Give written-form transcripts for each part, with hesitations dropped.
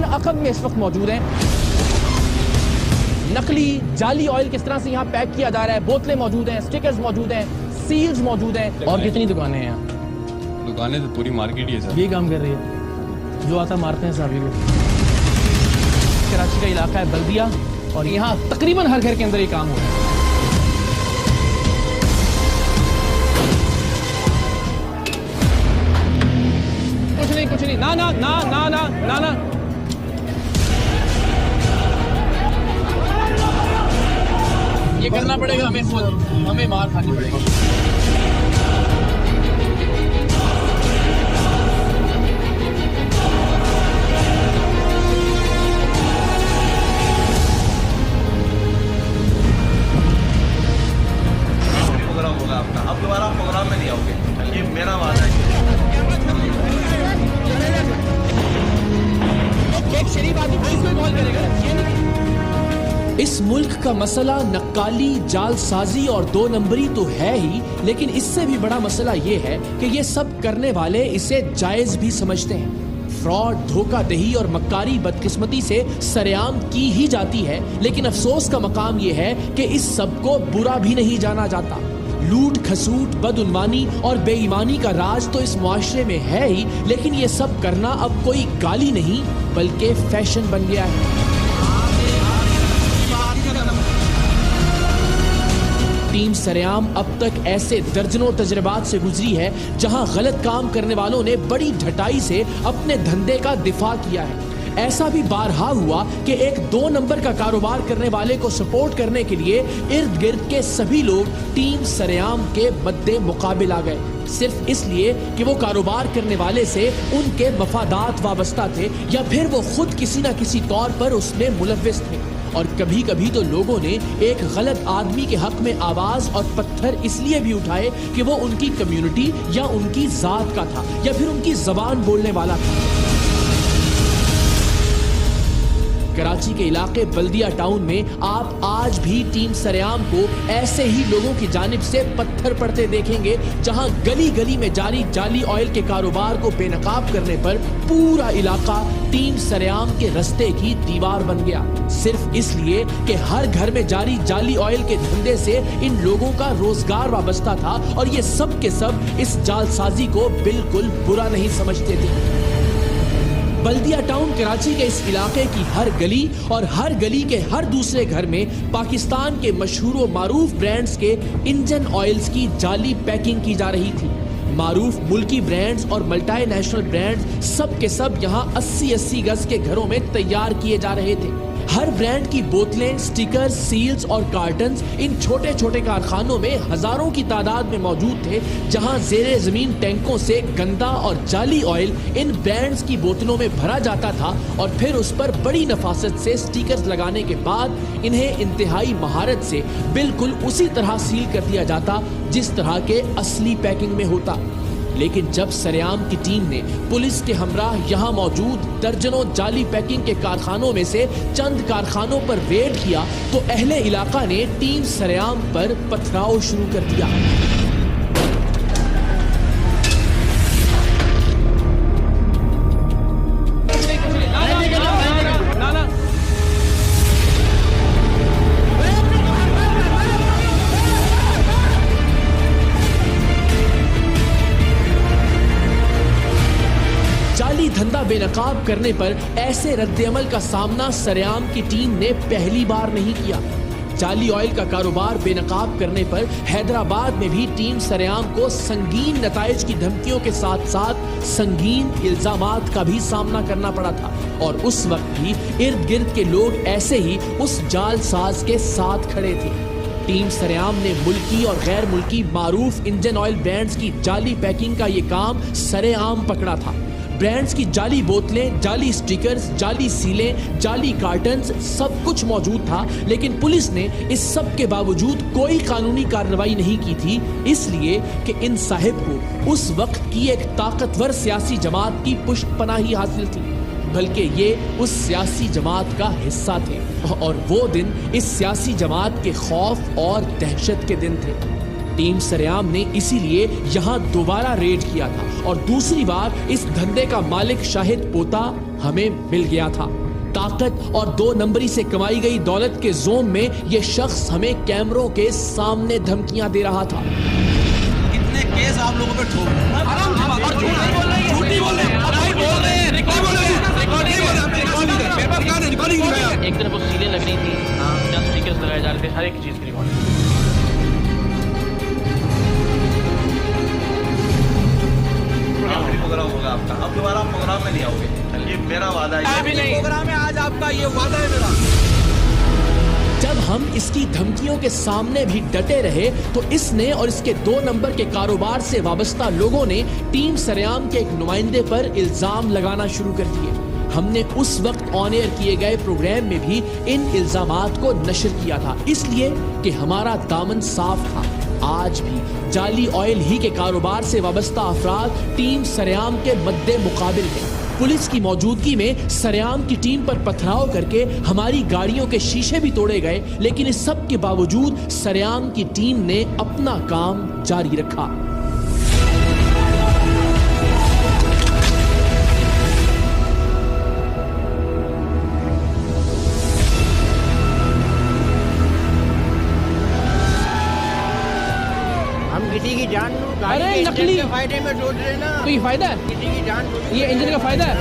ऐन अकब में इस वक्त मौजूद हैं। नकली जाली ऑयल किस तरह से यहाँ पैक किया जा रहा है, बोतलें मौजूद हैं, स्टिकर्स मौजूद हैं, सील्स मौजूद हैं। और कितनी दुकानें हैं यहाँ? दुकानें तो पूरी मार्केट ही है सर। ये काम कर रही है, जो आता मारते हैं साहब को। कराची का इलाका है बल्दिया और यहाँ तकरीबन हर घर के अंदर ये काम हो रहा है। कुछ नहीं, ना ना ना ना ना ना ना ये करना पड़ेगा हमें, हमें मार खानी पड़ेगी। प्रोग्राम होगा आपका, अब दोबारा प्रोग्राम में नहीं आओगे, ये मेरा वादा है। इस मुल्क का मसला नक्काली, जालसाजी और 2 नंबरी तो है ही, लेकिन इससे भी बड़ा मसला ये है कि ये सब करने वाले इसे जायज भी समझते हैं। फ्रॉड, धोखाधही और मक्कारी बदकिस्मती से सरेआम की ही जाती है, लेकिन अफसोस का मकाम ये है कि इस सब को बुरा भी नहीं जाना जाता। लूट खसूट, बदउनवानी और बेईमानी का राज तो इस मुआशरे में है ही, लेकिन ये सब करना अब कोई गाली नहीं बल्कि फैशन बन गया है। टीम सरेआम अब तक ऐसे दर्जनों तजर्बात से गुजरी है जहां गलत काम करने वालों ने बड़ी ढटाई से अपने धंधे का दिफा किया है। ऐसा भी बारहा हुआ कि एक 2 नंबर का कारोबार करने वाले को सपोर्ट करने के लिए इर्द गिर्द के सभी लोग टीम सरेआम के मद्दे मुकाबिल आ गए, सिर्फ इसलिए कि वो कारोबार करने वाले से उनके मफादात वाबस्ता थे या फिर वो खुद किसी न किसी तौर पर उसमें मुलव्विस थे। और कभी कभी तो लोगों ने एक गलत आदमी के हक में आवाज और पत्थर इसलिए भी उठाए कि वो उनकी कम्युनिटी या उनकी जात का था या फिर उनकी जबान बोलने वाला था। कराची के इलाके बल्दिया टाउन में आप आज भी टीम सरेआम को ऐसे ही लोगों की जानिब से पत्थर पड़ते देखेंगे, जहां गली गली में जारी जाली ऑयल के कारोबार को बेनकाब करने पर पूरा इलाका टीम सरेआम के रस्ते की दीवार बन गया, सिर्फ इसलिए कि हर घर में जारी जाली ऑयल के धंधे से इन लोगों का रोजगार वाबस्ता था और ये सब के सब इस जालसाजी को बिल्कुल बुरा नहीं समझते थे। बल्दिया टाउन कराची के इस इलाके की हर गली और हर गली के हर दूसरे घर में पाकिस्तान के मशहूर व मारूफ ब्रांड्स के इंजन ऑयल्स की जाली पैकिंग की जा रही थी। मारूफ मुल्की ब्रांड्स और मल्टी नेशनल ब्रांड्स सब के सब यहाँ 80-80 गज के घरों में तैयार किए जा रहे थे। हर ब्रांड की बोतलें, स्टिकर्स, सील्स और कार्टन्स इन छोटे छोटे कारखानों में हजारों की तादाद में मौजूद थे, जहां जेरे जमीन टैंकों से गंदा और जाली ऑयल इन ब्रांड्स की बोतलों में भरा जाता था और फिर उस पर बड़ी नफासत से स्टिकर्स लगाने के बाद इन्हें इंतहाई महारत से बिल्कुल उसी तरह सील कर दिया जाता जिस तरह के असली पैकिंग में होता। लेकिन जब सरेआम की टीम ने पुलिस के हमराह यहाँ मौजूद दर्जनों जाली पैकिंग के कारखानों में से चंद कारखानों पर रेड किया तो अहले इलाका ने टीम सरेआम पर पथराव शुरू कर दिया। धंधा बेनकाब करने पर ऐसे रद्द-ए-अमल का सामना सरेआम की टीम ने पहली बार नहीं किया। जाली ऑयल का कारोबार बेनकाब करने पर हैदराबाद में भी टीम सरेआम को संगीन नताइज की धमकियों के साथ साथ संगीन इल्जामात का भी सामना करना पड़ा था और उस वक्त भी इर्द गिर्द के लोग ऐसे ही उस जालसाज के साथ खड़े थे। टीम सरेआम ने मुल्की और गैर मुल्की मारूफ इंजन ऑयल ब्रांड्स की जाली पैकिंग का ये काम सरेआम पकड़ा था। ब्रांड्स की जाली बोतलें, जाली स्टिकर्स, जाली सीलें, जाली कार्टन्स सब कुछ मौजूद था, लेकिन पुलिस ने इस सब के बावजूद कोई कानूनी कार्रवाई नहीं की थी, इसलिए कि इन साहिब को उस वक्त की एक ताकतवर सियासी जमात की पुष्टपनाही हासिल थी, बल्कि ये उस सियासी जमात का हिस्सा थे और वो दिन इस सियासी जमात के खौफ और दहशत के दिन थे। टीम सरेआम ने इसीलिए यहाँ दोबारा रेड किया था और दूसरी बार इस धंधे का मालिक शाहिद पोता हमें मिल गया था। ताकत और 2 नंबरी से कमाई गई दौलत के जोम में ये शख्स हमें कैमरों के सामने धमकियां दे रहा था। कितने केस आप लोगों पे ठोक एक तरफ वो सीलें लग रही थी, जहाँ स्टिकर्स लगाए जा रहे थे, हर एक चीज की रिकॉर्डिंग। प्रोग्राम होगा आपका, अब दोबारा प्रोग्राम में नहीं आओगे, ये मेरा वादा है। प्रोग्राम है आज आपका, ये वादा है मेरा। जब हम इसकी धमकियों के सामने भी डटे रहे तो इसने और इसके 2 नंबर के कारोबार से वाबस्ता लोगों ने टीम सरेआम के एक नुमाइंदे पर इल्जाम लगाना शुरू कर दिए। हमने उस वक्त ऑन एयर किए गए प्रोग्राम में भी इन इल्जामात को नशर किया था, इसलिए कि हमारा दामन साफ था। आज भी जाली ऑयल ही के कारोबार से वाबस्ता अफराद टीम सरेआम के मद्दे मुकाबिल हैं। पुलिस की मौजूदगी में सरेआम की टीम पर पथराव करके हमारी गाड़ियों के शीशे भी तोड़े गए, लेकिन इस सब के बावजूद सरेआम की टीम ने अपना काम जारी रखा। किसी की जान लो, गाड़ी अरे के इंजन नकली के फायदे में सोच रहे ना, तो ये फायदा है, किसी की जान लो, ये इंजन का फायदा है।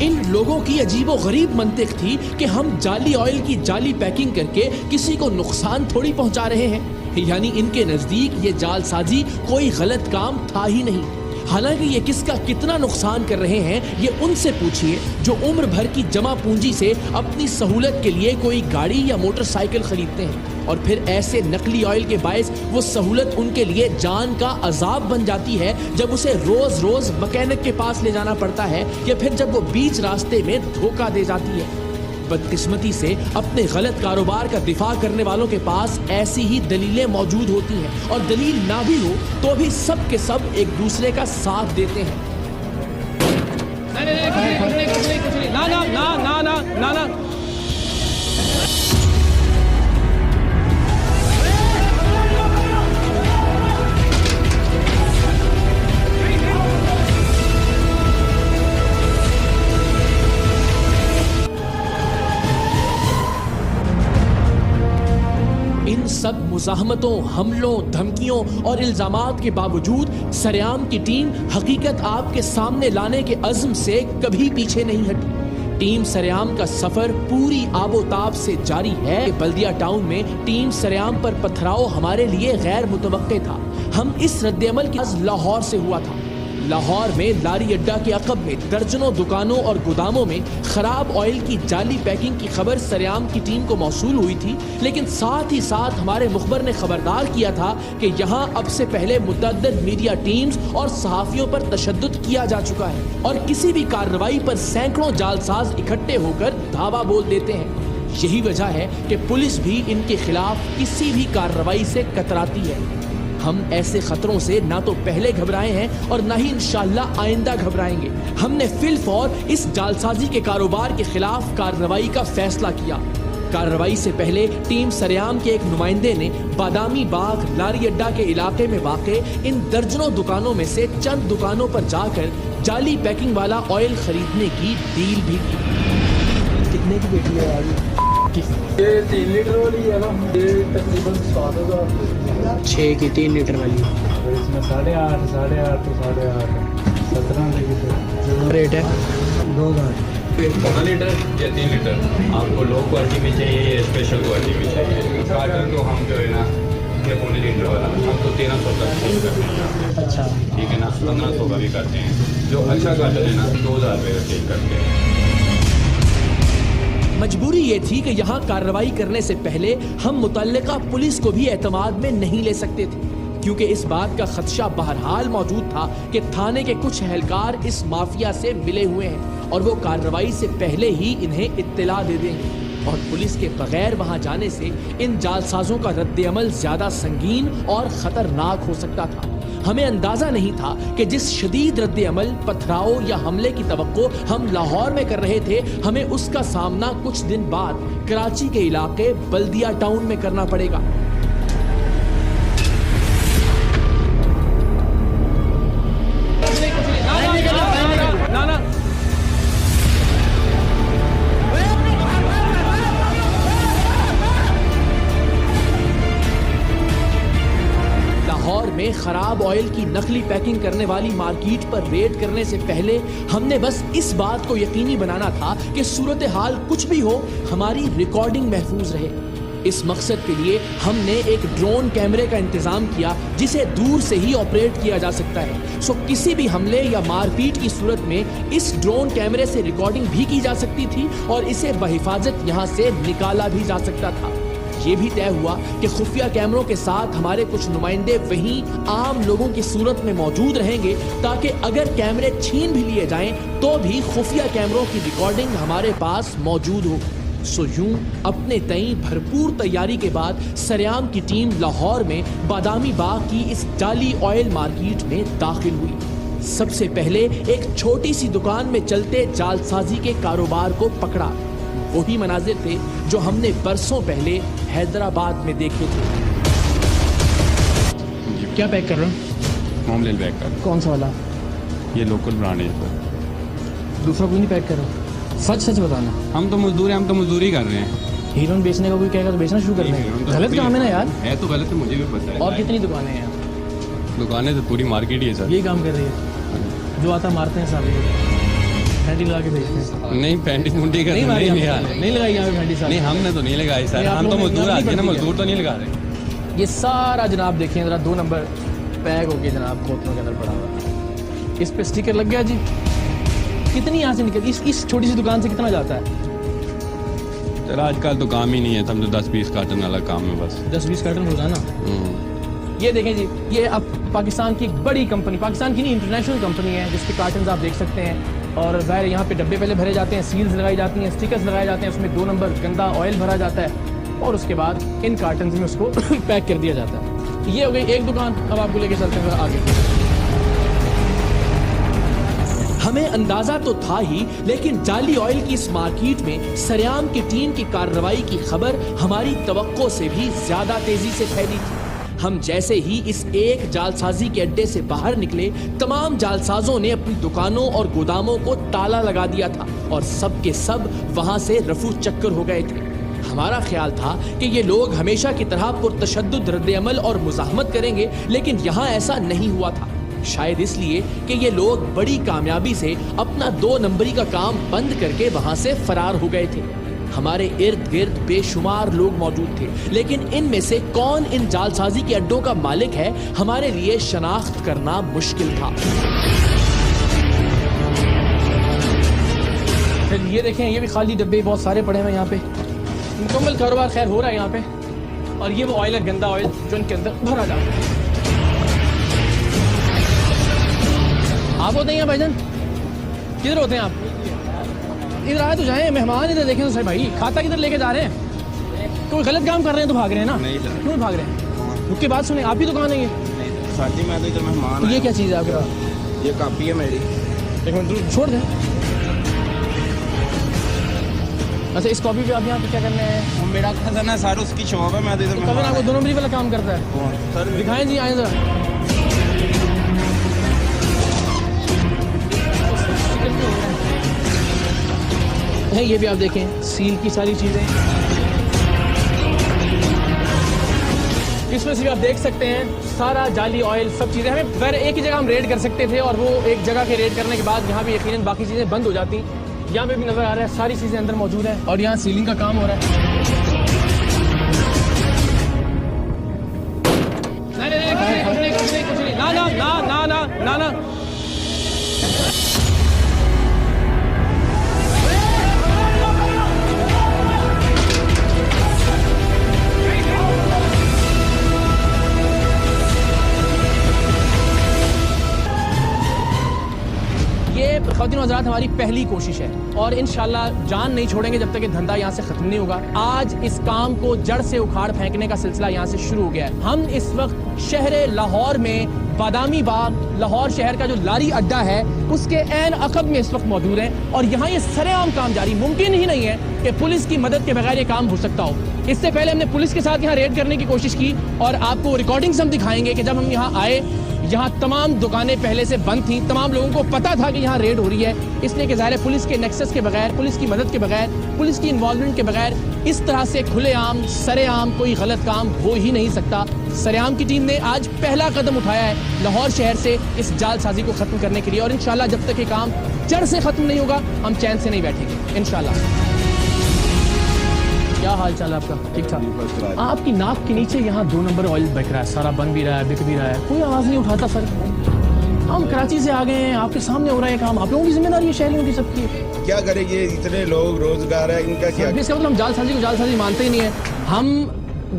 इन लोगों की अजीबो गरीब मंतिक थी कि हम जाली ऑयल की जाली पैकिंग करके किसी को नुकसान थोड़ी पहुंचा रहे हैं, यानी इनके नजदीक ये जालसाजी कोई गलत काम था ही नहीं। हालांकि ये किसका कितना नुकसान कर रहे हैं ये उनसे पूछिए जो उम्र भर की जमा पूंजी से अपनी सहूलत के लिए कोई गाड़ी या मोटरसाइकिल खरीदते हैं और फिर ऐसे नकली ऑयल के बायस वो सहूलत उनके लिए जान का अजाब बन जाती है जब उसे रोज रोज मैकेनिक के पास ले जाना पड़ता है या फिर जब वो बीच रास्ते में धोखा दे जाती है। बदकिस्मती से अपने गलत कारोबार का दिफा करने वालों के पास ऐसी ही दलीलें मौजूद होती हैं और दलील ना भी हो तो भी सब के सब एक दूसरे का साथ देते हैं। ना ना ना ना ना ना ना सब मुज़ाहमतों, हमलों, धमकियों और इल्जामात के बावजूद सरेआम की टीम हकीकत आपके सामने लाने के अज़्म से कभी पीछे नहीं हटी। टीम सरेआम का सफर पूरी आबोताब से जारी है। बल्दिया टाउन में टीम सरेआम पर पथराव हमारे लिए गैर मुतवक्के था। हम इस रद्द-ए-अमल की लाहौर से हुआ था। लाहौर में लारी अड्डा के अकब में दर्जनों दुकानों और गोदामों में खराब ऑयल की जाली पैकिंग की खबर सरेआम की टीम को मौसूल हुई थी, लेकिन साथ ही साथ हमारे मुखबर ने खबरदार किया था कि यहाँ अब से पहले मुतअद्दिद मीडिया टीम्स और सहाफियों पर तशद्दुद किया जा चुका है और किसी भी कार्रवाई पर सैकड़ों जालसाज इकट्ठे होकर धावा बोल देते हैं। यही वजह है कि पुलिस भी इनके खिलाफ किसी भी कार्रवाई से कतराती है। हम ऐसे खतरों से ना तो पहले घबराए हैं और ना ही इंशाअल्लाह आइंदा घबराएंगे। हमने फिलफौर इस जालसाजी के कारोबार के खिलाफ कार्रवाई का फैसला किया। कार्रवाई से पहले टीम सरेआम के एक नुमाइंदे ने बादामी बाग लारी अड्डा के इलाके में वाक़े इन दर्जनों दुकानों में से चंद दुकानों पर जाकर जाली पैकिंग वाला ऑयल खरीदने की डील भी की। कितने की बेटी है यार? ये 3 लीटर वाली है ना, ये तकरीबन 7,000 6 की 3 लीटर वाली, इसमें 8.5 तो 8.5 17 लीटर रेट है 2,000। 14 लीटर या 3 लीटर आपको लो क्वालिटी में चाहिए या स्पेशल क्वालिटी में चाहिए? कार्टन तो हम जो है ना ये 14 लीटर वाला हम तो 1300 तक सेल करते हैं। अच्छा, ठीक है ना, 1500 का भी करते हैं। जो अच्छा कार्टन है ना 2,000 रुपये का सेल करते हैं। मजबूरी ये थी कि यहाँ कार्रवाई करने से पहले हम मुतल्लिका पुलिस को भी एतमाद में नहीं ले सकते थे, क्योंकि इस बात का खदशा बहरहाल मौजूद था कि थाने के कुछ एहलकार इस माफिया से मिले हुए हैं और वो कार्रवाई से पहले ही इन्हें इत्तला दे देंगे और पुलिस के बगैर वहां जाने से इन जालसाजों का रद्द-ए-अमल ज्यादा संगीन और खतरनाक हो सकता था। हमें अंदाजा नहीं था कि जिस शदीद रद्द-ए-अमल, पथराव या हमले की तवक्को हम लाहौर में कर रहे थे, हमें उसका सामना कुछ दिन बाद कराची के इलाके बल्दिया टाउन में करना पड़ेगा। लाहौर में खराब ऑयल की नकली पैकिंग करने वाली मार्केट पर रेड करने से पहले हमने बस इस बात को यकीनी बनाना था कि सूरत हाल कुछ भी हो, हमारी रिकॉर्डिंग महफूज रहे। इस मकसद के लिए हमने एक ड्रोन कैमरे का इंतजाम किया जिसे दूर से ही ऑपरेट किया जा सकता है। सो किसी भी हमले या मारपीट की सूरत में इस ड्रोन कैमरे से रिकॉर्डिंग भी की जा सकती थी और इसे बहिफाजत यहाँ से निकाला भी जा सकता था। ये भी तय हुआ कि खुफिया कैमरों के साथ हमारे कुछ नुमाइंदे वहीं आम लोगों की सूरत में मौजूद रहेंगे ताकि अगर कैमरे छीन भी लिए जाएं तो भी खुफिया कैमरों की रिकॉर्डिंग हमारे पास मौजूद हो। सो यूं अपने तई भरपूर तैयारी के बाद सरेआम की टीम लाहौर में बादामी बाग की इस जाली ऑयल मार्केट में दाखिल हुई। सबसे पहले एक छोटी सी दुकान में चलते जालसाजी के कारोबार को पकड़ा। वही मनाजिर थे जो हमने बरसों पहले हैदराबाद में देखे थे। क्या पैक कर रहे हो? होमलेन बैग का कौन सा वाला? ये लोकल ब्रांड है सर। दूसरा कोई नहीं पैक कर रहे हो? सच सच बताना। हम तो मजदूर हैं, हम तो मजदूरी कर रहे हैं। हीरोइन बेचने का कोई कहेगा तो बेचना शुरू कर देंगे। गलत काम है ना यार। है तो गलत है, मुझे भी पता है। और कितनी दुकानें हैं यहाँ? दुकानें तो पूरी मार्केट ही है सर। यही काम कर रही है, जो आता मारते हैं सारे, फैंटी लगा के भेजते हैं। नहीं फैंटी मुंडी कर नहीं लगाई यहाँ पे फैंटी साहब। नहीं हमने तो नहीं लगाई सर, हम तो मजदूर आदमी ना, मजदूर तो नहीं लगा रहे। ये सारा जनाब देखें जरा 2 नंबर पैक होके जनाब बोतलों के अंदर पड़ा हुआ। इस पे स्टिकर लग गया जी। कितनी यहाँ से निकल, इस छोटी सी दुकान से कितना जाता है? सर आजकल तो काम ही नहीं है, समझो 10-20 कार्टन वाला काम है बस। 10-20 कार्टन रोजाना। ये देखें जी, ये अब पाकिस्तान की एक बड़ी कंपनी, पाकिस्तान की नहीं इंटरनेशनल कंपनी है जिसके कार्टन आप देख सकते हैं। और ज़ाहिर यहाँ पे डब्बे पहले भरे जाते हैं, सील्स लगाई जाती हैं, स्टिकर्स लगाए जाते हैं, उसमें 2 नंबर गंदा ऑयल भरा जाता है और उसके बाद इन कार्टन में उसको पैक कर दिया जाता है। ये हो गई एक दुकान। अब आपको लेके चलते हैं आगे। हमें अंदाजा तो था ही, लेकिन जाली ऑयल की इस मार्केट में सरेआम की टीम की कार्रवाई की खबर हमारी तवक्को से भी ज्यादा तेजी से फैली थी। हम जैसे ही इस एक जालसाजी के अड्डे से बाहर निकले, तमाम जालसाजों ने अपनी दुकानों और गोदामों को ताला लगा दिया था और सब के सब वहां से रफू चक्कर हो गए थे। हमारा ख्याल था कि ये लोग हमेशा की तरह पुरतशद्दुद रद्द-ए-अमल और मुज़ाहमत करेंगे, लेकिन यहाँ ऐसा नहीं हुआ था। शायद इसलिए कि ये लोग बड़ी कामयाबी से अपना 2 नंबरी का काम बंद करके वहां से फरार हो गए थे। हमारे इर्द गिर्द बेशुमार लोग मौजूद थे, लेकिन इनमें से कौन इन जालसाजी के अड्डों का मालिक है, हमारे लिए शनाख्त करना मुश्किल था। फिर ये देखें, ये भी खाली डब्बे बहुत सारे पड़े हुए हैं यहाँ पे। मुकम्मल कारोबार खैर हो रहा है यहाँ पे। और ये वो ऑयल है, गंदा ऑयल जो इनके अंदर भरा जाता है। आप होते हैं भाईजान? किधर होते हैं आप? इधर आए तो जाएं, मेहमान इधर देखें तो सर भाई, खाता किधर लेके जा रहे हैं? कोई गलत काम कर रहे हैं तो भाग रहे हैं ना? नहीं सर। क्यों भाग रहे हैं? रुक के बात सुने, आप ही दुकान है ये? सर जी मैं तो इधर मेहमान तो ये क्या चीज़ है आपका? ये कापी है मेरी। एक मिनट छोड़ दें। अच्छा, इस कॉपी पे आप यहाँ पे क्या करने हैं? मेरा खजाना है सर, उसकी शॉप है, मैं तो इधर कभी आपको 2 नंबरी वाला काम करता है? कौन सर? दिखाएं जी, आए जरा। ये भी आप देखें, सील की सारी चीजें इसमें से भी आप देख सकते हैं। सारा जाली ऑयल, सब चीजें हमें फिर एक ही जगह हम रेड कर सकते थे और वो एक जगह के रेड करने के बाद यहाँ भी यकीनन बाकी चीजें बंद हो जाती। यहाँ पे भी नजर आ रहा है सारी चीजें अंदर मौजूद है और यहाँ सीलिंग का काम हो रहा है। नहीं, ना ना ना ना ना ना ना। ख़वातीन हज़रात, हमारी पहली कोशिश है और इंशाल्लाह जान नहीं छोड़ेंगे जब तक ये धंधा यहाँ से ख़त्म नहीं होगा। आज इस काम को जड़ से उखाड़ फेंकने का सिलसिला यहाँ से शुरू हो गया है। हम इस वक्त शहर लाहौर में बादामी बाग, लाहौर शहर का जो लारी अड्डा है उसके ऐन अकब में इस वक्त मौजूद हैं और यहाँ ये सरेआम काम जारी। मुमकिन ही नहीं है कि पुलिस की मदद के बगैर ये काम हो सकता हो। इससे पहले हमने पुलिस के साथ यहाँ रेड करने की कोशिश की और आपको रिकॉर्डिंग्स हम दिखाएंगे कि जब हम यहाँ आए, यहाँ तमाम दुकानें पहले से बंद थी, तमाम लोगों को पता था कि यहाँ रेड हो रही है, इसलिए कि ज़ाहिर है पुलिस के नेक्सस के बगैर, पुलिस की मदद के बगैर, पुलिस की इन्वॉल्वमेंट के बगैर इस तरह से खुलेआम सरेआम कोई गलत काम हो ही नहीं सकता। सरेआम की टीम ने आज पहला कदम उठाया है लाहौर शहर से इस जालसाजी को खत्म करने के लिए, और इंशाल्लाह जब तक ये काम जड़ से खत्म नहीं होगा हम चैन से नहीं बैठेंगे इंशाल्लाह। क्या हाल चाल है आपका? ठीक ठाक। आपकी नाक के नीचे यहाँ 2 नंबर ऑयल बिक रहा है, सारा बन भी रहा है, बिक भी रहा है, कोई आवाज़ नहीं उठाता सर। हम कराची से आ गए हैं, आपके सामने हो रहा है काम, आप लोगों की जिम्मेदारी है, शहरियों की सबकी। क्या करेंगे, इतने लोग रोजगार है इनका क्या? इसका मतलब हम जालसाजी को जालसाजी मानते ही नहीं है। हम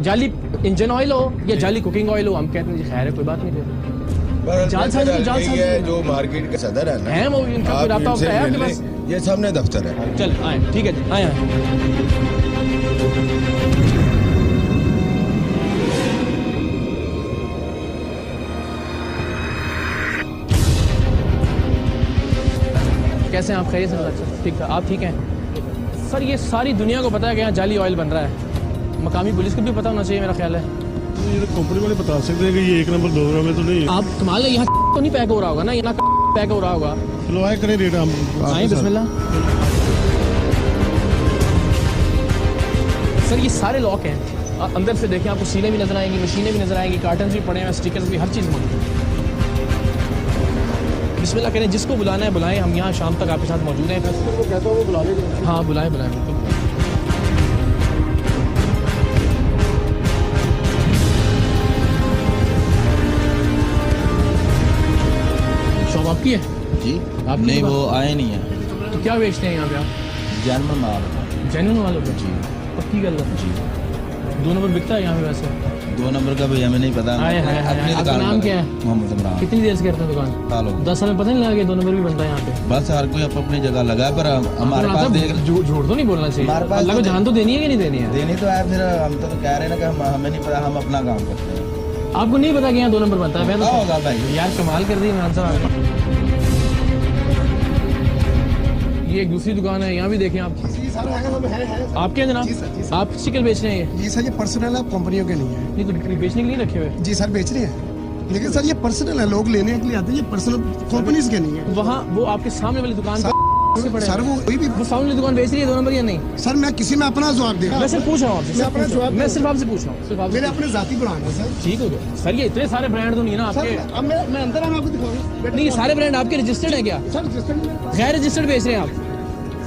जाली इंजन ऑयल हो या जाली कुकिंग ऑयल हो, हम कहते हैं जी खैर है, कोई बात नहीं फिर। जालसाजी तो जालसाजी है, जो मार्केट के सदर है ना, है वो इनका कोई रब्ता होता है आपके पास? ये सामने दफ्तर है। चल आए, ठीक है जी, आए। कैसे हैं आप? खैरियत से? अच्छा ठीक है, आप ठीक हैं सर? ये सारी दुनिया को पता है कि यहाँ जाली ऑयल बन रहा है, मकामी पुलिस को भी पता होना चाहिए मेरा ख्याल है। ये कंपनी वाले बता सकते हैं कि ये 1 नंबर 2 नंबर में तो नहीं है। आप कमाल है, यहाँ तो नहीं पैक हो रहा होगा ना, यहाँ पैक हो रहा होगा। चलो आए करें रेट हम आए, बिस्मिल्लाह। सर ये सारे लॉक हैं, अंदर से देखें आपको सीलें भी नजर आएंगी, मशीनें भी नजर आएंगी, कार्टन भी पड़े हैं, स्टिकर्स भी, हर चीज़ मौजूद है। बिस्मिल्लाह करें, जिसको बुलाना है बुलाएं, हम यहाँ शाम तक आपके साथ मौजूद हैं। कहता हूँ बुला लीजिए। हाँ बुलाएं बुलाएं बिल्कुल। शॉप आपकी है जी? आपकी नहीं, दुकान? वो आए नहीं है। तो क्या बेचते हैं यहाँ पे आप? जर्मन माल। जेन्युइन वालों पे? जी। पक्की गल है जी। 2 नंबर बिकता है यहाँ पे वैसे? 2 नंबर का भैया हमें नहीं पता। हाय हाय हाय, अपनी आपका दुकान नाम क्या है? मोहम्मद इमरान। कितनी देर से करते हैं दुकान? सालों। 10 साल में पता नहीं लगा कि 2 नंबर भी बनता है यहाँ पे? बस हर कोई अपनी जगह लगा है, पर हमारे पास देख झूठ तो नहीं बोलना चाहिए। हमारे पास अल्लाह को तो जान तो देनी है कि नहीं देनी है? देनी तो है, फिर हम तो कह रहे हैं ना कि हमें नहीं पता, हम अपना काम करते हैं। आपको नहीं पता कि यहाँ 2 नंबर बनता है? मैं क्या होगा भाई? तो यार कमाल कर दी इमरान साहब। ये एक दूसरी दुकान है, यहाँ भी देखें आप। आपके हैं जनाब? आप स्टिकर बेच रहे हैं? जी सर, ये पर्सनल है, कंपनियों के नहीं है। नहीं तो बेचने के लिए रखे हुए? जी सर, बेच रहे हैं, लेकिन सर ये पर्सनल है, लोग लेने के लिए आते हैं, ये पर्सनल कंपनीज के नहीं है। वहाँ वो आपके सामने वाली दुकान सर वो कोई भी वो सामने वाली दुकान बेच रही है 2 नंबर या नहीं? सर मैं किसी में अपना जवाब दे रहा मैं सिर्फ पूछ रहा हूँ आपसे, मैं अपना जवाब मैं सिर्फ आपसे पूछ रहा हूँ, सिर्फ आपसे। मेरे अपने जाती ब्रांड है सर। ठीक हो गया सर, ये इतने सारे ब्रांड तो नहीं है ना सर आपके? अब मैं अंदर आना आपको दिखाऊंगा। नहीं, ये सारे ब्रांड आपके रजिस्टर्ड है क्या? सर रजिस्टर्ड गैर रजिस्टर्ड बेच रहे हैं आप?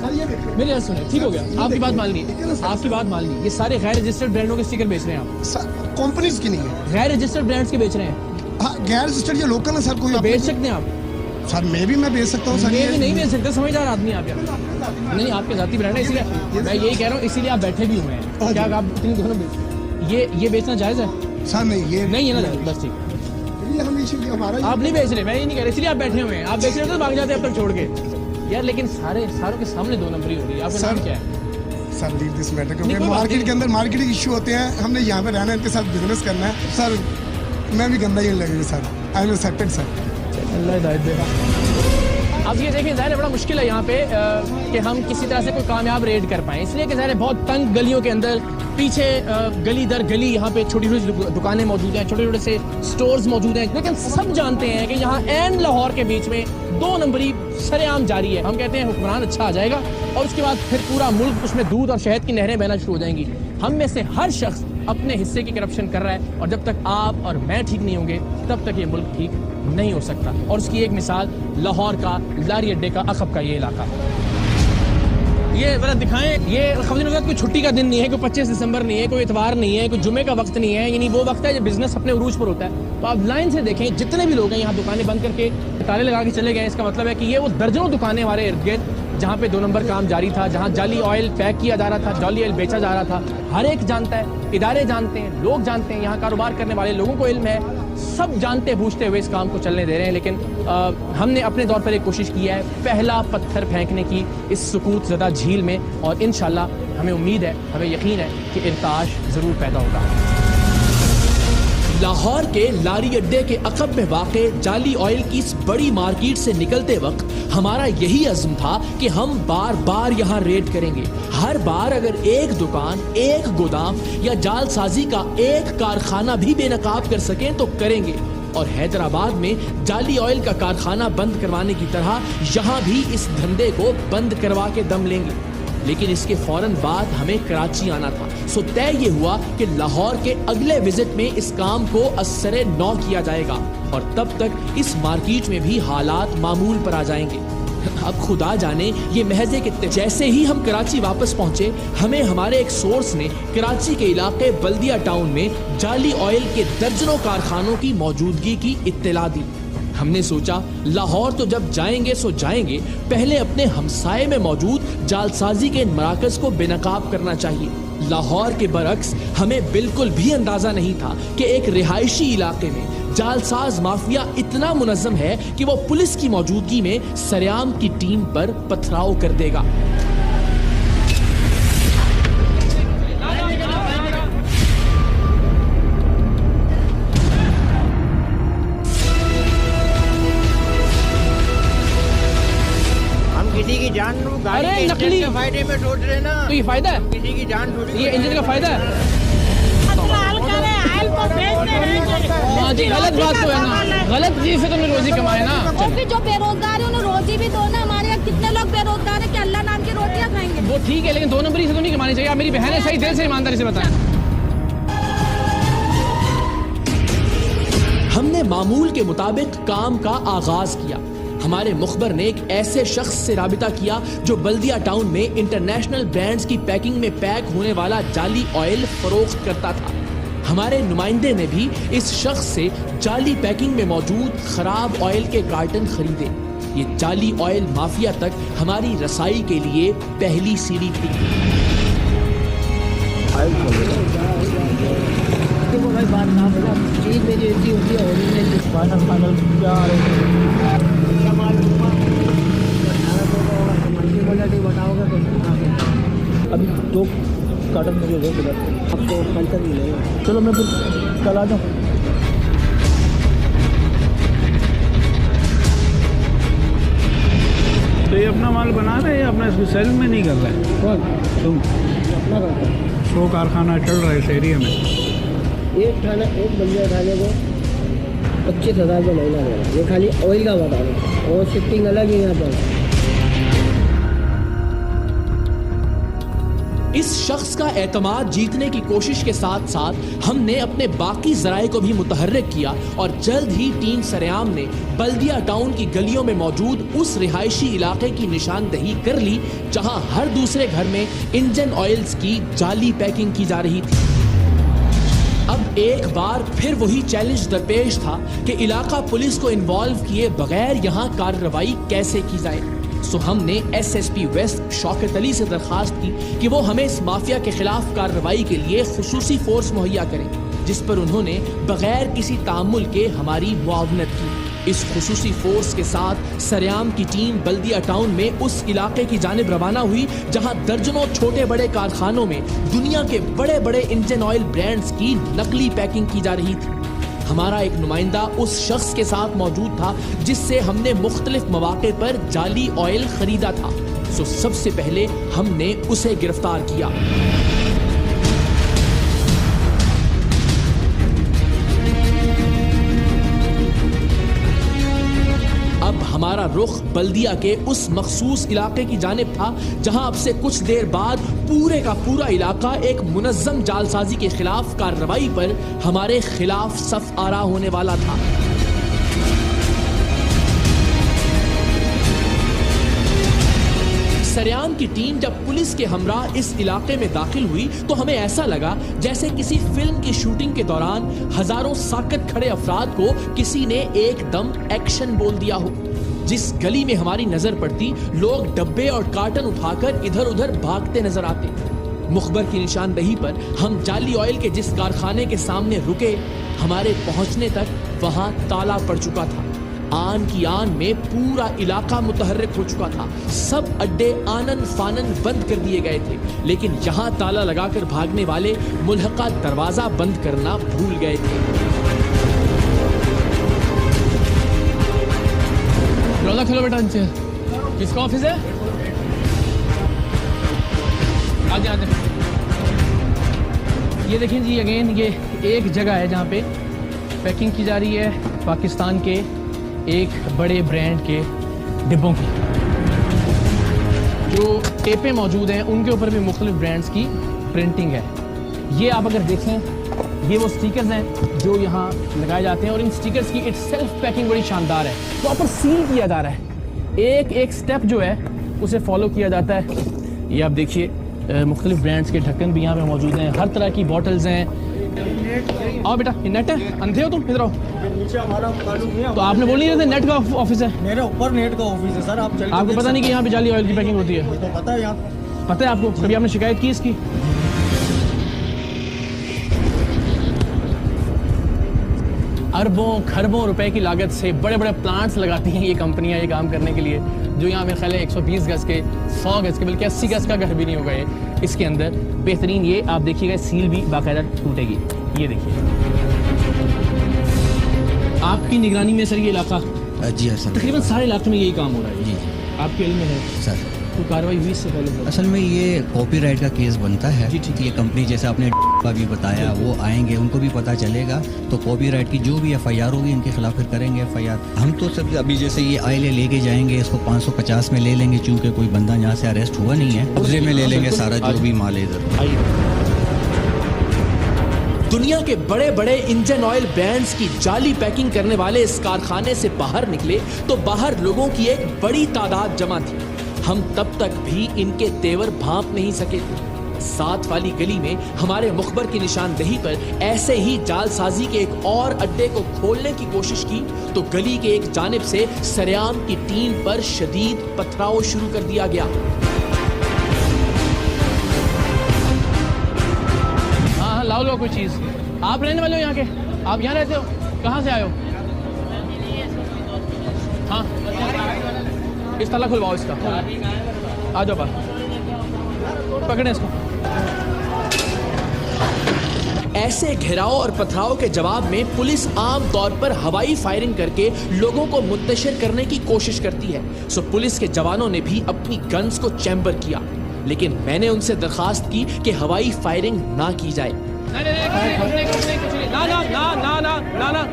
सर ये देखिए, मेरी बात सुनिए, ठीक हो गया, आपकी बात मान ली, आपकी बात मान ली। ये सारे गैर रजिस्टर्ड ब्रांडों के स्टिकर बेच रहे हैं आप? सर कंपनीज की नहीं है। गैर रजिस्टर्ड ब्रांड्स के बेच रहे हैं? हाँ, गैर रजिस्टर्ड ये लोकल है सर। कोई तो बेच सकते हैं आप? सर मैं बेच सकता हूँ सर। ये भी नहीं बेच सकते, समझदार आदमी आप यार। नहीं, आपके जाती ब्रांड है, इसलिए मैं यही कह रहा हूँ, इसीलिए आप बैठे भी हुए हैं। क्या आप दोनों ये बेचना जायज़ है? सर नहीं, ये नहीं है ना, बस ठीक। ये हमेशा हमारा आप नहीं बेच रहे, मैं ये नहीं कह रहा, इसलिए आप बैठे हुए हैं। आप बेच रहे हो तो भाग जाते हैं अब तक छोड़ के यार। लेकिन सारों के सामने 2 नंबरी हो रही है। आपका नाम क्या है? सर लीव दिस मैटर, नहीं, क्योंकि कोई बात मार्केट नहीं। के अंदर मार्केटिंग इशू होते हैं, हमने यहाँ पे रहना है, इनके साथ बिजनेस करना है सर। मैं भी गंदा ही लगेगा sir. I am accepted sir. Allah हिदायत दे। अब ये देखें, ज़ाहिर है बड़ा मुश्किल है यहाँ पे कि हम किसी तरह से कोई कामयाब रेड कर पाएँ, इसलिए कि ज़ाहिर है बहुत तंग गलियों के अंदर पीछे गली दर गली यहाँ पे छोटी छोटी दुकानें मौजूद हैं, छोटे छोटे से स्टोर्स मौजूद हैं। लेकिन सब जानते हैं कि यहाँ एन लाहौर के बीच में 2 नंबरी सरेआम जारी है। हम कहते हैं हुक्मरान अच्छा आ जाएगा और उसके बाद फिर पूरा मुल्क उसमें दूध और शहद की नहरें बहना शुरू हो जाएंगी। हम में से हर शख्स अपने हिस्से की करप्शन कर रहा है, और जब तक आप और मैं ठीक नहीं होंगे तब तक ये मुल्क ठीक नहीं हो सकता। और उसकी एक मिसाल लाहौर का लारी अड्डे का अखब का ये इलाका। ये जरा दिखाएं, ये खबरदार कोई छुट्टी का दिन नहीं है, कोई 25 दिसंबर नहीं है, कोई इतवार नहीं है, कोई जुमे का वक्त नहीं है, यानी वो वक्त है जब बिजनेस अपने उरूज पर होता है। तो आप लाइन से देखें, जितने भी लोग हैं यहाँ दुकानें बंद करके ताले लगा के चले गए। इसका मतलब है कि ये वो दर्जनों दुकानें हमारे इर्द गिर्द जहाँ पे 2 नंबर काम जारी था, जहाँ जाली ऑयल पैक किया जा रहा था, जाली ऑयल बेचा जा रहा था, हर एक जानता है, इदारे जानते हैं, लोग जानते हैं, यहाँ कारोबार करने वाले लोगों को इल्म है, सब जानते बूझते हुए इस काम को चलने दे रहे हैं। लेकिन हमने अपने तौर पर एक कोशिश की है पहला पत्थर फेंकने की इस सुकूत ज़दा झील में, और इंशाल्लाह हमें उम्मीद है, हमें यकीन है कि इर्ताश ज़रूर पैदा होगा। लाहौर के लारी अड्डे के अकब में वाक़े जाली ऑयल की इस बड़ी मार्केट से निकलते वक्त हमारा यही अज़्म था कि हम बार बार यहाँ रेड करेंगे। हर बार अगर एक दुकान, एक गोदाम या जालसाजी का एक कारखाना भी बेनकाब कर सकें तो करेंगे, और हैदराबाद में जाली ऑयल का कारखाना बंद करवाने की तरह यहाँ भी इस धंधे को बंद करवा के दम लेंगे। लेकिन इसके फौरन बाद हमें कराची आना था। सो तय ये हुआ कि लाहौर के अगले विजिट में इस काम को असरे नौ किया जाएगा और तब तक इस मार्केट में भी हालात मामूल पर आ जाएंगे। अब खुदा जाने ये महजे कितने। जैसे ही हम कराची वापस पहुंचे, हमें हमारे एक सोर्स ने कराची के इलाके बल्दिया टाउन में जाली ऑयल के दर्जनों कारखानों की मौजूदगी की इत्तला दी। हमने सोचा लाहौर तो जब जाएंगे सो जाएंगे, पहले अपने हमसाये में मौजूद जालसाजी के इन मराकज को बेनकाब करना चाहिए। लाहौर के बरक्स हमें बिल्कुल भी अंदाजा नहीं था कि एक रिहायशी इलाके में जालसाज माफिया इतना मुनज़्ज़म है कि वो पुलिस की मौजूदगी में सरेआम की टीम पर पथराव कर देगा। किसी की जान नु गाड़ी अरे के नकली इंजन के फायदे में सोच रहे ना, तो ये फायदा है, किसी की जान थोड़ी ये इंजन का फायदा है। हाँ जी, गलत बात तो है ना, गलत चीज से तुमने रोजी कमाए ना। और फिर जो बेरोजगार है उन्हें रोजी भी दो ना। हमारे यहाँ कितने लोग बेरोजगार है कि अल्लाह नाम की रोटियां खाएंगे। वो ठीक है, लेकिन 2 नंबरी से तो नहीं कमानी चाहिए। आप मेरी बहन है, सही दिल से ईमानदारी से बताएं। हमने मामूल के मुताबिक काम का आगाज किया। हमारे मुखबर ने एक ऐसे शख्स से राबिता किया जो बल्दिया टाउन में इंटरनेशनल ब्रांड्स की पैकिंग में पैक होने वाला जाली ऑयल फरोख्त करता था। हमारे नुमाइंदे ने भी इस शख्स से जाली पैकिंग में मौजूद खराब ऑयल के कार्टन खरीदे। ये जाली ऑयल माफिया तक हमारी रसाई के लिए पहली सीढ़ी थी। अभी 2 कार्टन मुझे दो किधर, आपको पंचर भी नहीं। चलो मैं फिर कल आ जाऊँ। तो ये अपना माल बना रहे हैं, अपना इसको सेल में नहीं कर रहे हैं। कौन? तुम अपना करते हैं। 100 कारखाना चल रहा है इस एरिया में। एक बंदे थाने को 25,000 का महीना दे रहा है। ये खाली ऑयल का बता रहा है और शिफ्टिंग अलग ही यहाँ पर। इस शख्स का एतमाद जीतने की कोशिश के साथ साथ हमने अपने बाकी जराए को भी मुतहर्रिक किया और जल्द ही टीम सरेआम ने बल्दिया टाउन की गलियों में मौजूद उस रिहायशी इलाके की निशानदही कर ली जहां हर दूसरे घर में इंजन ऑयल्स की जाली पैकिंग की जा रही थी। अब एक बार फिर वही चैलेंज दरपेश था कि इलाका पुलिस को इन्वॉल्व किए बगैर यहाँ कार्रवाई कैसे की जाए। सो हमने SSP वेस्ट शौकत अली से दरखास्त की कि वो हमें इस माफिया के खिलाफ कार्रवाई के लिए खुसूसी फोर्स मुहैया करें, जिस पर उन्होंने बगैर किसी तामुल के हमारी मुआवनत की। इस खुसूसी फोर्स के साथ सरेआम की टीम बल्दिया टाउन में उस इलाके की जानिब रवाना हुई जहां दर्जनों छोटे बड़े कारखानों में दुनिया के बड़े बड़े इंजन ऑयल ब्रांड्स की नकली पैकिंग की जा रही थी। हमारा एक नुमाइंदा उस शख्स के साथ मौजूद था जिससे हमने मुख्तलिफ मौके पर जाली ऑयल खरीदा था। सो सबसे पहले हमने उसे गिरफ्तार किया। अब हमारा रुख बल्दिया के उस मखसूस इलाके की जानिब था जहां अब से कुछ देर बाद पूरे का पूरा इलाका एक मुनज़्ज़म जालसाजी के खिलाफ कार्रवाई पर हमारे खिलाफ सफ आरा होने वाला था। सरेआम की टीम जब पुलिस के हमरा इस इलाके में दाखिल हुई तो हमें ऐसा लगा जैसे किसी फिल्म की शूटिंग के दौरान हजारों साकत खड़े अफराद को किसी ने एकदम एक्शन बोल दिया हो। जिस गली में हमारी नजर पड़ती, लोग डब्बे और कार्टन उठाकर इधर उधर भागते नजर आते। मुखबर की निशानदही पर हम जाली ऑयल के जिस कारखाने के सामने रुके, हमारे पहुंचने तक वहां ताला पड़ चुका था। आन की आन में पूरा इलाका मुतहर्रिक हो चुका था। सब अड्डे आनन फानन बंद कर दिए गए थे, लेकिन यहाँ ताला लगाकर भागने वाले मुल्हका दरवाजा बंद करना भूल गए थे। दरवाजा खोलो बेटा नीचे। किसका ऑफिस है? आगे आगे। ये देखिए जी, अगेन ये एक जगह है जहाँ पे पैकिंग की जा रही है पाकिस्तान के एक बड़े ब्रांड के डिब्बों की। जो टेपें मौजूद हैं उनके ऊपर भी मुख्तलिफ ब्रांड्स की प्रिंटिंग है। ये आप अगर देखें, ये वो स्टिकर्स हैं जो यहाँ लगाए जाते हैं और इन स्टिकर्स की इटसेल्फ पैकिंग बड़ी शानदार है। प्रॉपर सील किया जा रहा है, एक एक स्टेप जो है उसे फॉलो किया जाता है। ये आप देखिए मुख्तलिफ ब्रांड्स के ढक्कन भी यहाँ पे मौजूद हैं, हर तरह की बॉटल्स हैं। आओ बेटा, ये नेट है, अंधे हो तुम, इधर आओ। नीचे हमारा तो आपने बोल नहीं रहे थे नेट का ऑफिस है? मेरे ऊपर नेट का ऑफिस है सर। आप चलिए। आपको पता नहीं कि यहाँ पे जाली ऑयल की पैकिंग होती है? तो पता है यहाँ। पता है आपको? कभी आपने शिकायत की इसकी? अरबों खरबों रुपए की लागत से बड़े बड़े प्लांट्स लगाती हैं ये कंपनियां ये काम करने के लिए, जो यहाँ मेरे ख्याल है 120 गज के, 100 गज के, बल्कि 80 गज का घर भी नहीं होगा ये इसके अंदर। बेहतरीन, ये आप देखिएगा सील भी बाकायदा टूटेगी। ये देखिए, आपकी निगरानी में सर ये इलाका? जी हाँ सर, तकरीबन सारे इलाके में यही काम हो रहा है। जी आपके इल्म में है सर? तो कार्रवाई हुई इससे पहले? असल में ये कॉपीराइट का केस बनता है। जी ठीक। ये कंपनी जैसे आपने का भी बताया, वो आएंगे, उनको भी पता चलेगा, तो कॉपीराइट की जो भी FIR होगी इनके खिलाफ फिर करेंगे FIR। हम तो सब अभी जैसे ये आयल लेके जाएंगे, इसको 550 में ले लेंगे, चूंकि कोई बंदा यहाँ से अरेस्ट हुआ नहीं है, कब्जे में ले लेंगे सारा जो भी माल है इधर। दुनिया के बड़े बड़े इंजन ऑयल ब्रांड्स की जाली पैकिंग करने वाले इस कारखाने से बाहर निकले तो बाहर लोगों की एक बड़ी तादाद जमा थी। हम तब तक भी इनके तेवर भांप नहीं सके थे। साथ वाली गली में हमारे मुखबर की निशानदेही पर ऐसे ही जालसाजी के एक और अड्डे को खोलने की कोशिश की तो गली के एक जानिब से सरेआम की टीम पर शदीद पथराव शुरू कर दिया गया। हाँ, लाओ लो कोई चीज। आप रहने वाले हो यहाँ के? आप यहाँ रहते हो? कहाँ से आए हो? हाँ, इस ताला खुलवाओ इसका। आ जाओ बाहर, पकड़े इसको। ऐसे घेराव और पथराव के जवाब में पुलिस आम तौर पर हवाई फायरिंग करके लोगों को मुंतशिर करने की कोशिश करती है। सो पुलिस के जवानों ने भी अपनी गन्स को चैम्बर किया, लेकिन मैंने उनसे दरखास्त की कि हवाई फायरिंग ना की जाए। ना।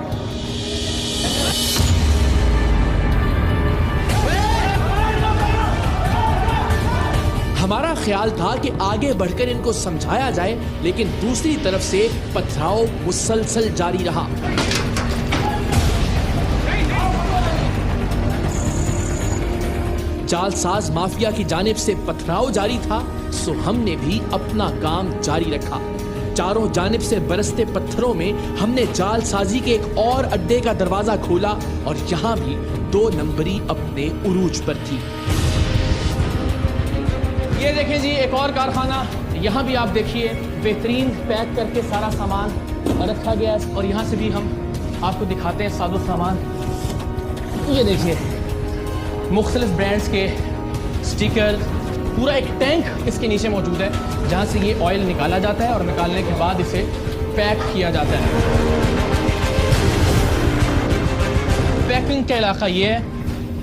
हमारा ख्याल था कि आगे बढ़कर इनको समझाया जाए, लेकिन दूसरी तरफ से पथराव मुसलसल जारी रहा। जालसाज माफिया की जानिब से पथराव जारी था, सो हमने भी अपना काम जारी रखा। चारों जानिब से बरसते पत्थरों में हमने जालसाजी के एक और अड्डे का दरवाजा खोला और यहाँ भी 2 नंबरी अपने उरूज पर थी। ये देखें जी, एक और कारखाना। यहाँ भी आप देखिए बेहतरीन पैक करके सारा सामान रखा गया है और यहाँ से भी हम आपको दिखाते हैं सादो सामान। ये देखिए मुख्तलिफ ब्रांड्स के स्टिकर, पूरा एक टैंक इसके नीचे मौजूद है जहाँ से ये ऑयल निकाला जाता है और निकालने के बाद इसे पैक किया जाता है। पैकिंग का इलाका ये है।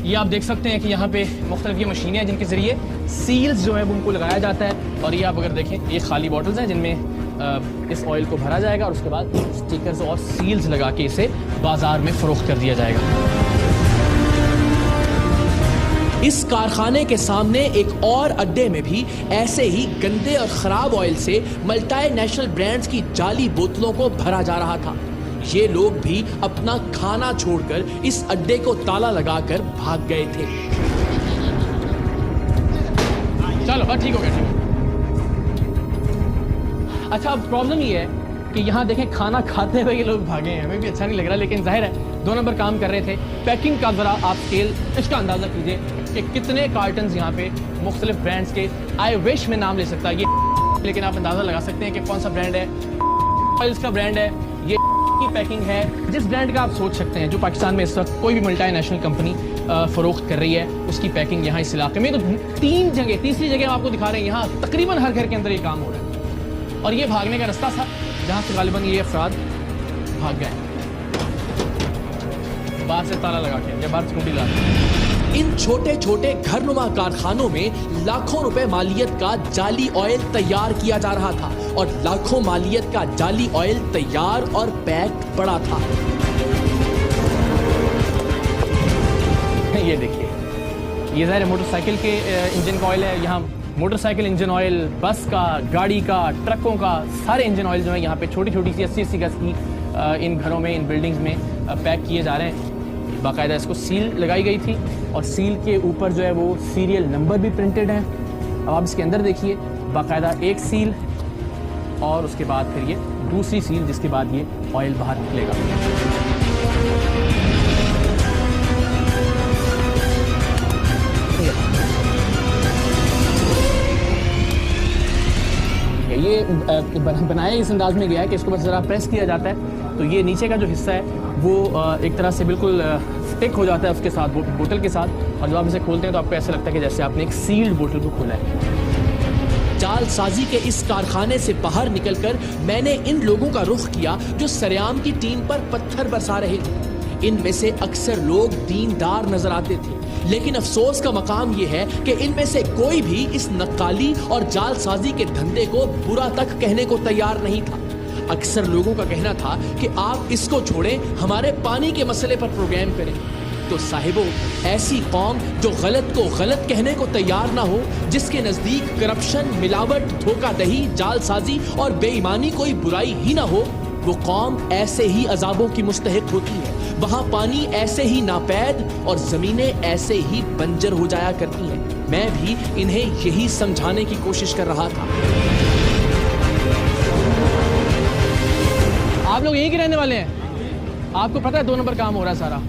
ये आप देख सकते हैं कि यहाँ पे मुख्तलिफ ये मशीनें हैं जिनके ज़रिए सील्स जो है उनको लगाया जाता है। और ये आप अगर देखें, ये खाली बॉटल्स हैं जिनमें इस ऑयल को भरा जाएगा और उसके बाद स्टिकर्स और सील्स लगा के इसे बाजार में फ़रोख्त कर दिया जाएगा। इस कारखाने के सामने एक और अड्डे में भी ऐसे ही गंदे और खराब ऑयल से मल्टीनेशनल ब्रांड्स की जाली बोतलों को भरा जा रहा था। ये लोग भी अपना खाना छोड़कर इस अड्डे को ताला लगाकर भाग गए थे। चलो बस ठीक हो गया, ठीक। अच्छा, अब प्रॉब्लम ये है कि यहाँ देखें खाना खाते हुए ये लोग भागे हैं, हमें भी अच्छा नहीं लग रहा, लेकिन जाहिर है 2 नंबर काम कर रहे थे। पैकिंग का जरा आप स्केल इसका अंदाजा कीजिए कि कितने कार्टन्स यहाँ पे मुख्तलिफ ब्रांड्स के, आई विश में नाम ले सकता है ये, लेकिन आप अंदाजा लगा सकते हैं कि कौन सा ब्रांड है। ऑयल्स का ब्रांड है ये, की पैकिंग है जिस ब्रांड का आप सोच सकते हैं, जो पाकिस्तान में इस वक्त कोई भी मल्टीनेशनल कंपनी फरोख्त कर रही है, उसकी पैकिंग यहाँ इस इलाके में। तो 3 जगह, तीसरी जगह हम आपको दिखा रहे हैं, यहाँ तकरीबन हर घर के अंदर ये काम हो रहा है। और ये भागने का रास्ता था जहाँ से गालिबन ये अफराद भाग गए, बाहर से ताला लगा के, बाहर स्कूटी लगा के। इन छोटे छोटे घरनुमा कारखानों में लाखों रुपए मालियत का जाली ऑयल तैयार किया जा रहा था और लाखों मालियत का जाली ऑयल तैयार और पैक पड़ा था। ये देखिए, ये ज़ाहिर मोटरसाइकिल के इंजन का ऑयल है। यहाँ मोटरसाइकिल इंजन ऑयल, बस का, गाड़ी का, ट्रकों का, सारे इंजन ऑयल जो है यहाँ पे छोटी छोटी सी 80-80 गज की इन घरों में, इन बिल्डिंग्स में पैक किए जा रहे हैं। बाकायदा इसको सील लगाई गई थी और सील के ऊपर जो है वो सीरियल नंबर भी प्रिंटेड हैं। अब आप इसके अंदर देखिए, बाकायदा एक सील और उसके बाद फिर ये दूसरी सील, जिसके बाद ये ऑयल बाहर निकलेगा। ये बनाया इस अंदाज में गया है कि इसको बस ज़रा प्रेस किया जाता है तो ये नीचे का जो हिस्सा है वो एक तरह से बिल्कुल स्टिक हो जाता है उसके साथ, बोतल के साथ, और जब आप इसे खोलते हैं तो आपको ऐसा लगता है कि जैसे आपने एक सील्ड बोतल को खोला है। जालसाजी के इस कारखाने से बाहर निकलकर मैंने इन लोगों का रुख किया जो सरेआम की टीम पर पत्थर बरसा रहे थे। इनमें से अक्सर लोग दीनदार नजर आते थे, लेकिन अफसोस का मकाम यह है कि इनमें से कोई भी इस नक्काली और जालसाजी के धंधे को बुरा तक कहने को तैयार नहीं था। अक्सर लोगों का कहना था कि आप इसको छोड़ें, हमारे पानी के मसले पर प्रोग्राम करें। तो साहिबो, ऐसी कौम जो गलत को गलत कहने को तैयार ना हो, जिसके नजदीक करप्शन, मिलावट, धोखाधड़ी, जालसाजी और बेईमानी कोई बुराई ही ना हो, वो कौम ऐसे ही अजाबों की मुस्तहिक होती है। वहाँ पानी ऐसे ही नापैद और जमीनें ऐसे ही बंजर हो जाया करती हैं। मैं भी इन्हें यही समझाने की कोशिश कर रहा था। आप लोग यहीं के रहने वाले हैं? आपको पता है 2 नंबर काम हो रहा है सारा।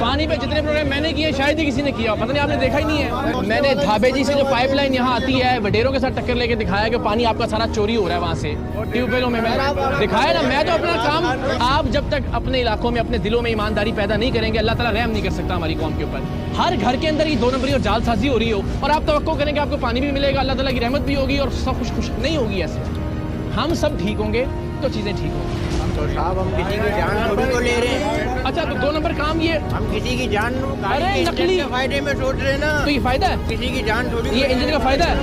पानी पे जितने प्रोग्राम मैंने किए शायद ही किसी ने किया, पता नहीं आपने देखा ही नहीं है। मैंने धाबे जी से जो पाइपलाइन यहाँ आती है वडेरों के साथ टक्कर लेके दिखाया कि पानी आपका सारा चोरी हो रहा है वहाँ से ट्यूबवेलों में। मैं दिखाया ना, मैं तो अपना काम, आप जब तक अपने इलाकों में अपने दिलों में ईमानदारी पैदा नहीं करेंगे, अल्लाह ताला रहम नहीं कर सकता हमारी कौम के ऊपर। हर घर के अंदर ये 2 नंबरी और जालसाजी हो रही हो और आप तवक्को करेंगे आपको पानी भी मिलेगा, अल्लाह ताला की रहमत भी होगी और सब खुश नहीं होगी। ऐसे हम सब ठीक होंगे तो चीजें ठीक होंगी। तो साहब हम किसी की जान थोड़ी को ले रहे हैं। अच्छा, तो 2 नंबर काम ये हम किसी की जान, अरे नकली फायदे में सोच रहे हैं ना। तो ये फायदा है, किसी की जान थोड़ी, ये इंजन का फायदा है।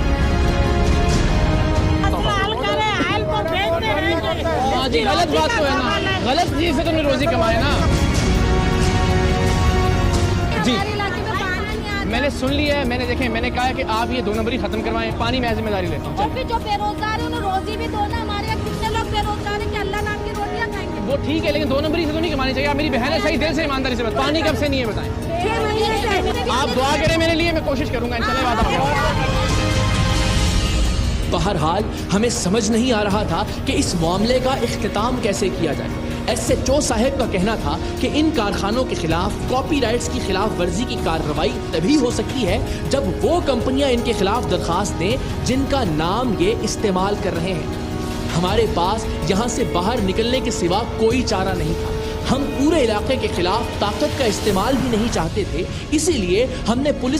हाँ जी, गलत बात तो है ना, गलत चीज से तुमने रोजी कमाए ना जी। मैंने सुन लिया है, मैंने देखे, मैंने कहा है कि आप ये 2 नंबरी खत्म करवाएं, पानी मैं जिम्मेदारी लेता हूँ। और फिर जो बेरोजगार है उन्हें रोजी भी दो ना। हमारे यहाँ कितने लोग बेरोजगार है कि अल्लाह नाम की रोटियाँ खाएंगे। वो ठीक है, लेकिन 2 नंबरी से तो नहीं कमानी चाहिए। आप मेरी बहन है, सही दिल से ईमानदारी से बताएं, पानी कब से नहीं है बताएं। आप दुआ करें मेरे लिए, मैं कोशिश करूंगा इंशाल्लाह। बहरहाल हमें समझ नहीं आ रहा था कि इस मामले का इख्तिताम कैसे किया जाए। SHO साहब का कहना था कि इन कारखानों के खिलाफ कॉपीराइट्स की खिलाफ वर्जी की कार्रवाई तभी हो सकती है जब वो कंपनियां इनके खिलाफ दरखास्त दें जिनका नाम ये इस्तेमाल कर रहे हैं। हमारे पास यहाँ से बाहर निकलने के सिवा कोई चारा नहीं था। हम पूरे इलाके के खिलाफ ताकत का इस्तेमाल भी नहीं चाहते थे, इसीलिए हमने पुलिस